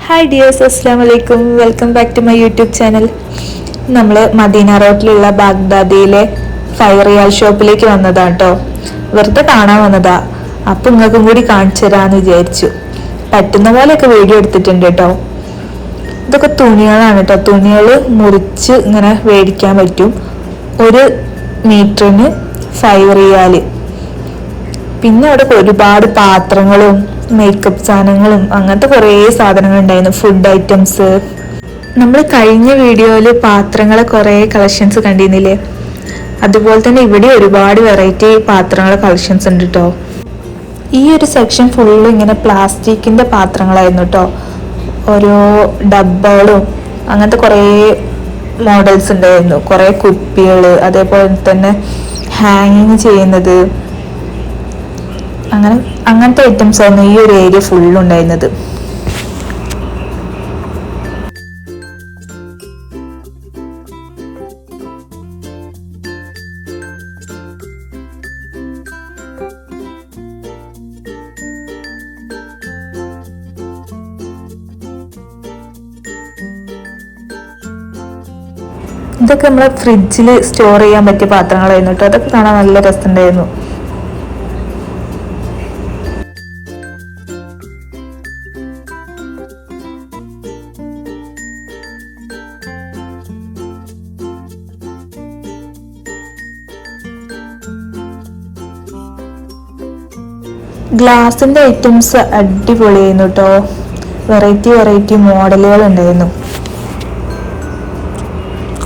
Hi dears, അസ്സാം വലൈക്കും. Welcome back to my YouTube channel. നമ്മൾ മദീന റോഡിലുള്ള ബാഗ്ദാദിയിലെ 5 റിയാൽ ഷോപ്പിലേക്ക് വന്നതാണ് കേട്ടോ. വെറുതെ കാണാൻ വന്നതാ. അപ്പം നിങ്ങൾക്കും കൂടി കാണിച്ചു തരാമെന്ന് വിചാരിച്ചു. പറ്റുന്ന പോലെയൊക്കെ വീഡിയോ എടുത്തിട്ടുണ്ട് കേട്ടോ. ഇതൊക്കെ തുണികളാണ് കേട്ടോ. തുണികൾ മുറിച്ച് ഇങ്ങനെ മേടിക്കാൻ പറ്റും. 1 മീറ്ററിന് 5 റിയാൽ. പിന്നെ അവിടെ ഒരുപാട് പാത്രങ്ങളും മേക്കപ്പ് സാധനങ്ങളും അങ്ങനത്തെ കുറേ സാധനങ്ങൾ ഉണ്ടായിരുന്നു. Food items. നമ്മൾ കഴിഞ്ഞ വീഡിയോയിൽ പാത്രങ്ങളെ കുറേ കളക്ഷൻസ് കണ്ടിരുന്നില്ലേ, അതുപോലെ തന്നെ ഇവിടെ ഒരുപാട് വെറൈറ്റി പാത്രങ്ങളെ കളക്ഷൻസ് ഉണ്ട് കേട്ടോ. ഈ ഒരു സെക്ഷൻ ഫുള്ള് ഇങ്ങനെ പ്ലാസ്റ്റിക്കിൻ്റെ പാത്രങ്ങളായിരുന്നു കേട്ടോ. ഓരോ ഡബ്ബകളും അങ്ങനത്തെ കുറേ മോഡൽസ് ഉണ്ടായിരുന്നു. കുറേ കുപ്പികൾ, അതേപോലെ തന്നെ ഹാങ്ങിങ് ചെയ്യുന്നത്, അങ്ങനത്തെ ഐറ്റംസ് ആയിരുന്നു ഈ ഒരു ഏരിയ ഫുള്ളുണ്ടായിരുന്നത്. ഇതൊക്കെ നമ്മളെ ഫ്രിഡ്ജിൽ സ്റ്റോർ ചെയ്യാൻ പറ്റിയ പാത്രങ്ങളായിരുന്നു കേട്ടോ. അതൊക്കെ കാണാൻ നല്ല രസമുണ്ടായിരുന്നു. ഗ്ലാസിൻ്റെ ഐറ്റംസ് അടിപൊളിയായിരുന്നു കേട്ടോ. വെറൈറ്റി മോഡലുകൾ ഉണ്ടായിരുന്നു.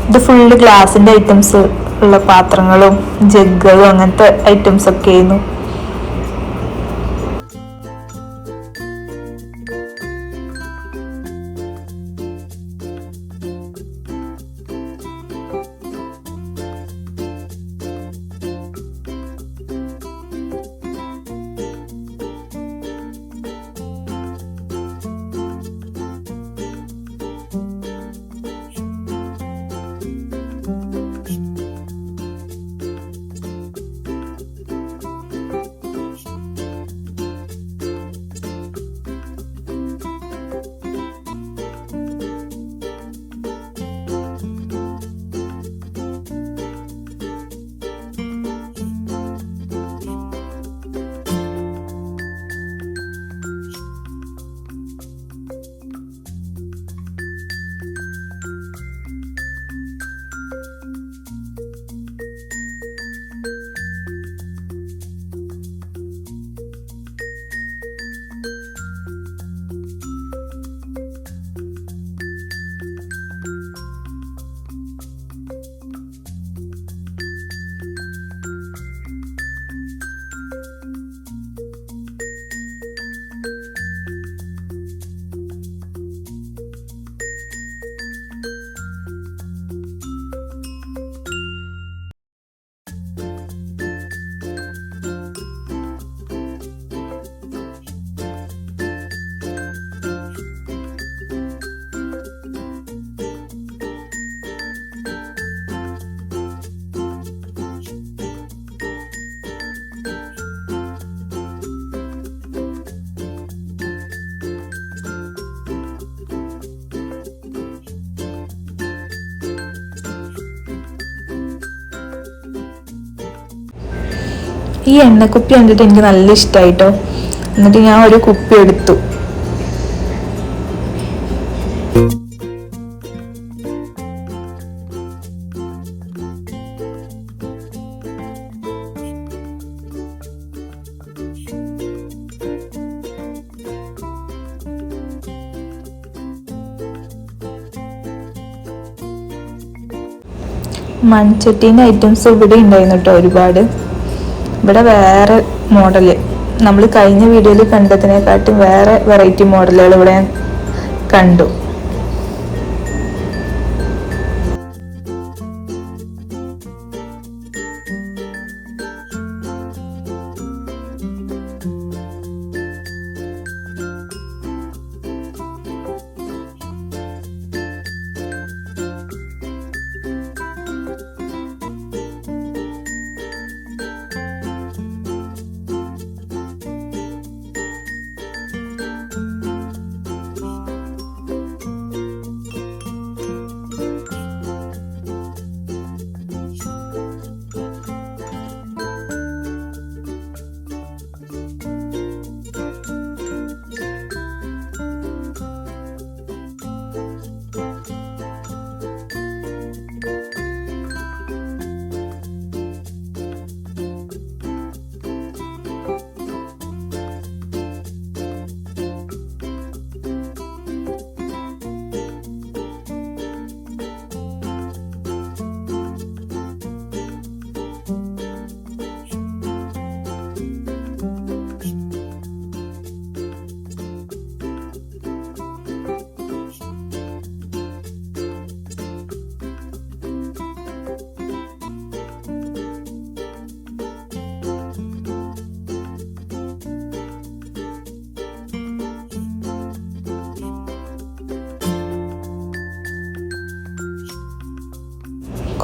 ഇത് ഫുള്ള് ഗ്ലാസിൻ്റെ ഐറ്റംസ് ഉള്ള പാത്രങ്ങളും ജഗ്ഗുകളും അങ്ങനത്തെ ഐറ്റംസ് ഒക്കെ ആയിരുന്നു. ഈ എണ്ണക്കുപ്പി കണ്ടിട്ട് എനിക്ക് നല്ല ഇഷ്ടമായിട്ടോ. എന്നിട്ട് ഞാൻ ഒരു കുപ്പി എടുത്തു. മൺചട്ടീൻ്റെ ഐറ്റംസ് ഇവിടെ ഉണ്ടായിരുന്നു കേട്ടോ ഒരുപാട്. ഇവിടെ വേറെ മോഡല്, നമ്മൾ കഴിഞ്ഞ വീഡിയോയിൽ കണ്ടതിനെക്കാട്ടും വേറെ വെറൈറ്റി മോഡലുകൾ ഇവിടെ കണ്ടു.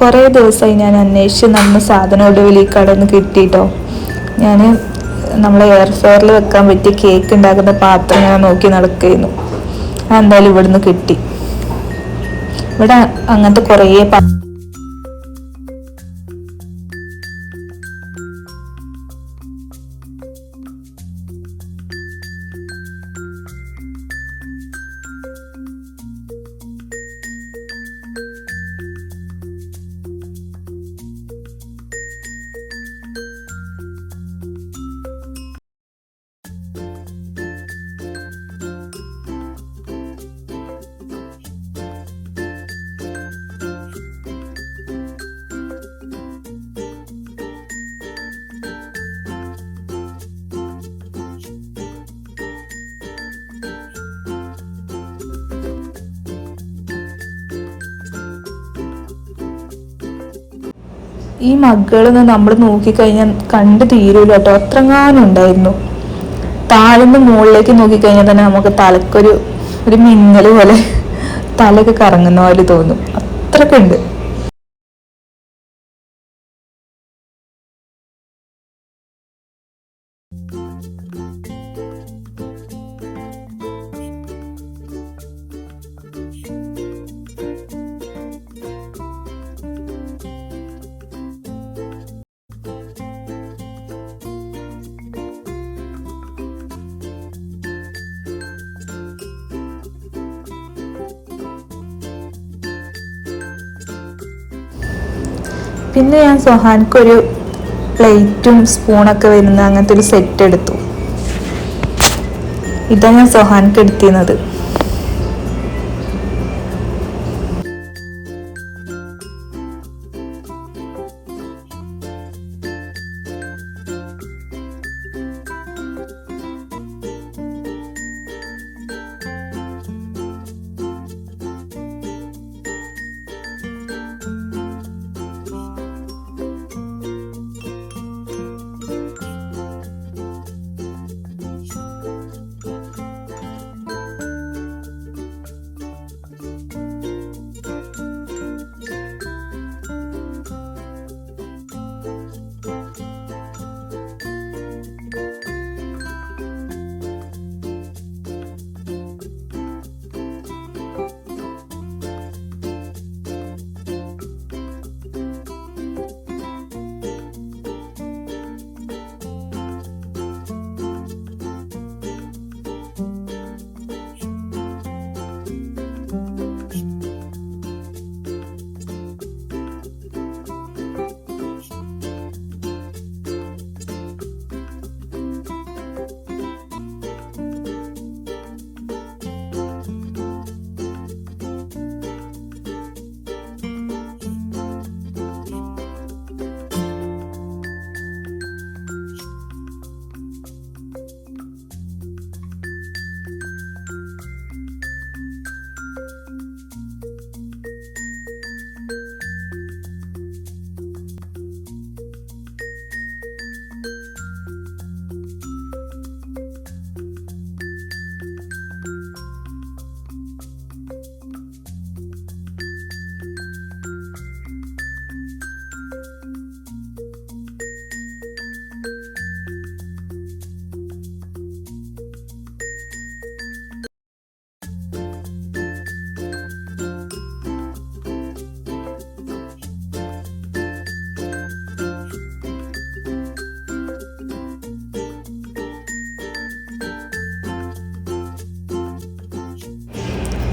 കുറേ ദിവസമായി ഞാൻ അന്വേഷിച്ച് നടന്ന സാധനം ഒടുവിൽ ഈ കടയിൽ നിന്ന് കിട്ടിയിട്ടോ. ഞാൻ നമ്മളെ എയർ ഫെയറിൽ വെക്കാൻ പറ്റിയ കേക്ക് ഉണ്ടാക്കുന്ന പാത്രം ഞാൻ നോക്കി നടക്കുകയായിരുന്നു. അതെന്തായാലും ഇവിടുന്ന് കിട്ടി. ഇവിടെ അങ്ങനത്തെ കുറേ ഈ മഗ്ഗളൊന്ന് നമ്മൾ നോക്കിക്കഴിഞ്ഞാൽ കണ്ടു തീരൂല കേട്ടോ. അത്രങ്ങാനും ഉണ്ടായിരുന്നു. താഴ്ന്ന് മുകളിലേക്ക് നോക്കിക്കഴിഞ്ഞാൽ തന്നെ നമുക്ക് തലക്കൊരു മിന്നൽ പോലെ തലയൊക്കെ കറങ്ങുന്ന പോലെ തോന്നും. അത്രയൊക്കെ ഉണ്ട്. പിന്നെ ഞാൻ സൊഹാൻക്കൊരു പ്ലേറ്റും സ്പൂണൊക്കെ വരുന്ന അങ്ങനത്തെ ഒരു സെറ്റ് എടുത്തു. ഇതാണ് ഞാൻ സൊഹാൻക്ക് എടുത്തിരുന്നത്.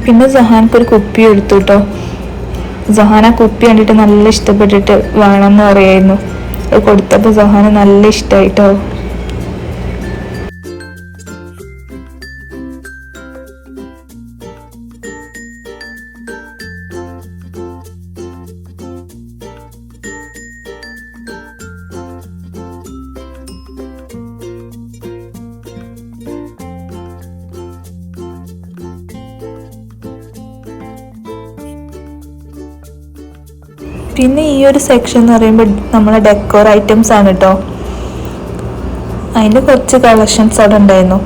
പിന്നെ സഹാനക്ക് ഒരു കുപ്പി എടുത്തു കേട്ടോ. സഹാന കുപ്പി കണ്ടിട്ട് നല്ല ഇഷ്ടപ്പെട്ടിട്ട് വേണമെന്ന് പറയായിരുന്നു. അത് കൊടുത്തപ്പോൾ സഹാന നല്ല ഇഷ്ടമായിട്ടോ. പിന്നെ ഈ ഒരു സെക്ഷൻ എന്ന് പറയുമ്പോൾ നമ്മളെ ഡെക്കോർ ഐറ്റംസ് ആണ് കേട്ടോ. അതിൻ്റെ കുറച്ച് കളക്ഷൻസ് അവിടെ ഉണ്ടായിരുന്നു.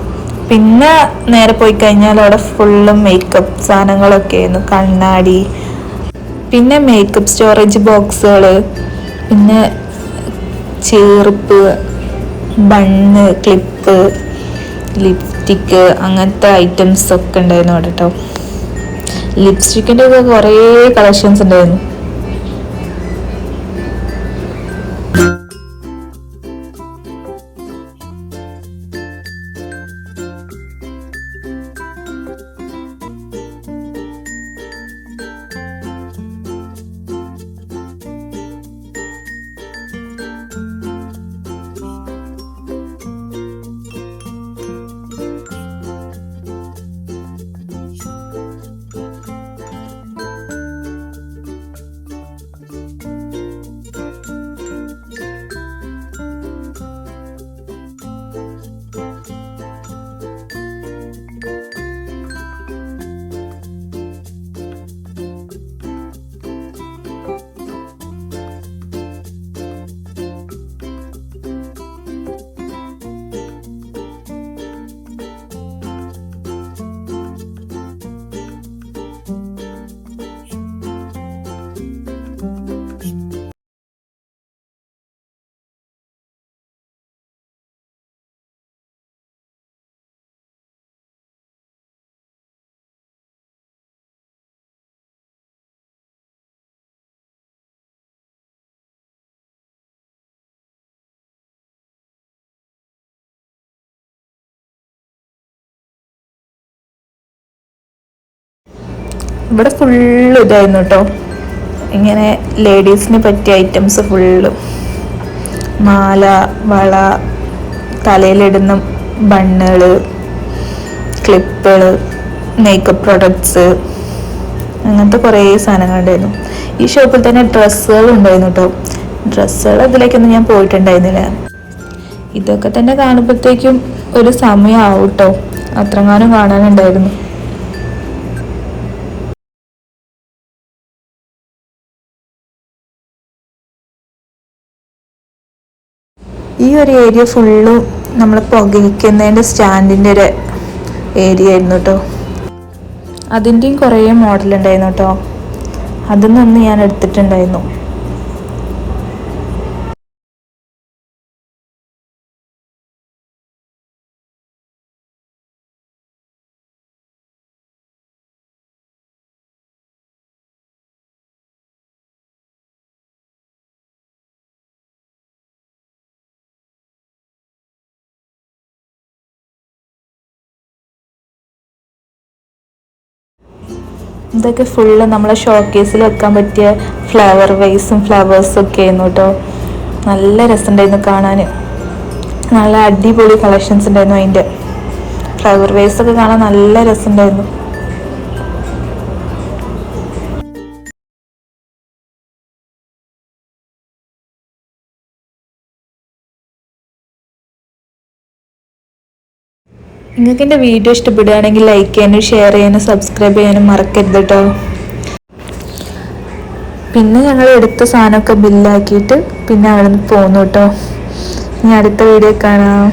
പിന്നെ നേരെ പോയി കഴിഞ്ഞാൽ അവിടെ ഫുള്ളും മേക്കപ്പ് സാധനങ്ങളൊക്കെ ആയിരുന്നു. കണ്ണാടി, പിന്നെ മേക്കപ്പ് സ്റ്റോറേജ് ബോക്സുകൾ, പിന്നെ ചെറുപ്പ്, ബണ്ണ്, ക്ലിപ്പ്, ലിപ്സ്റ്റിക്ക്, അങ്ങനത്തെ ഐറ്റംസ് ഒക്കെ ഉണ്ടായിരുന്നു അവിടെ കേട്ടോ. ലിപ്സ്റ്റിക്കിൻ്റെ ഒക്കെ കുറേ കളക്ഷൻസ് ഉണ്ടായിരുന്നു. ഇവിടെ ഫുള്ള് ഇതായിരുന്നു കേട്ടോ, ഇങ്ങനെ ലേഡീസിന് പറ്റിയ ഐറ്റംസ് ഫുള്ള്. മാല, വള, തലയിലിടുന്ന ബണ്ണുകൾ, ക്ലിപ്പുകൾ, മേക്കപ്പ് പ്രൊഡക്ട്സ്, അങ്ങനത്തെ കുറേ സാധനങ്ങളുണ്ടായിരുന്നു. ഈ ഷോപ്പിൽ തന്നെ ഡ്രസ്സുകൾ ഉണ്ടായിരുന്നു കേട്ടോ. ഡ്രസ്സുകൾ അതിലേക്കൊന്നും ഞാൻ പോയിട്ടുണ്ടായിരുന്നില്ല. ഇതൊക്കെ തന്നെ കാണുമ്പോഴത്തേക്കും ഒരു സമയമാവും കേട്ടോ, അത്രങ്ങാനും കാണാനുണ്ടായിരുന്നു. ഈ ഒരു ഏരിയ ഫുള്ളും നമ്മൾ പുകയ്ക്കുന്നതിൻ്റെ സ്റ്റാൻഡിൻ്റെ ഒരു ഏരിയ ആയിരുന്നു കേട്ടോ. അതിൻ്റെയും കുറേ മോഡൽ ഉണ്ടായിരുന്നു കേട്ടോ. അതിൽ നിന്ന് ഞാൻ എടുത്തിട്ടുണ്ടായിരുന്നു. ഇതൊക്കെ ഫുള്ള് നമ്മളെ ഷോക്കേസിൽ വെക്കാൻ പറ്റിയ ഫ്ലവർ വൈസും ഫ്ലവേഴ്സും ഒക്കെ ആയിരുന്നു കേട്ടോ. നല്ല രസമുണ്ടായിരുന്നു കാണാൻ. നല്ല അടിപൊളി കളക്ഷൻസ് ഉണ്ടായിരുന്നു. അതിൻ്റെ ഫ്ലവർ വൈസൊക്കെ കാണാൻ നല്ല രസമുണ്ടായിരുന്നു. നിങ്ങൾക്ക് എൻ്റെ വീഡിയോ ഇഷ്ടപ്പെടുകയാണെങ്കിൽ ലൈക്ക് ചെയ്യാനും ഷെയർ ചെയ്യാനും സബ്സ്ക്രൈബ് ചെയ്യാനും മറക്കരുത് കേട്ടോ. പിന്നെ ഞങ്ങൾ എടുത്ത സാധനമൊക്കെ ബില്ലാക്കിയിട്ട് പിന്നെ അവിടെ നിന്ന് പോന്നു കേട്ടോ. ഇനി അടുത്ത വീഡിയോ കാണാം.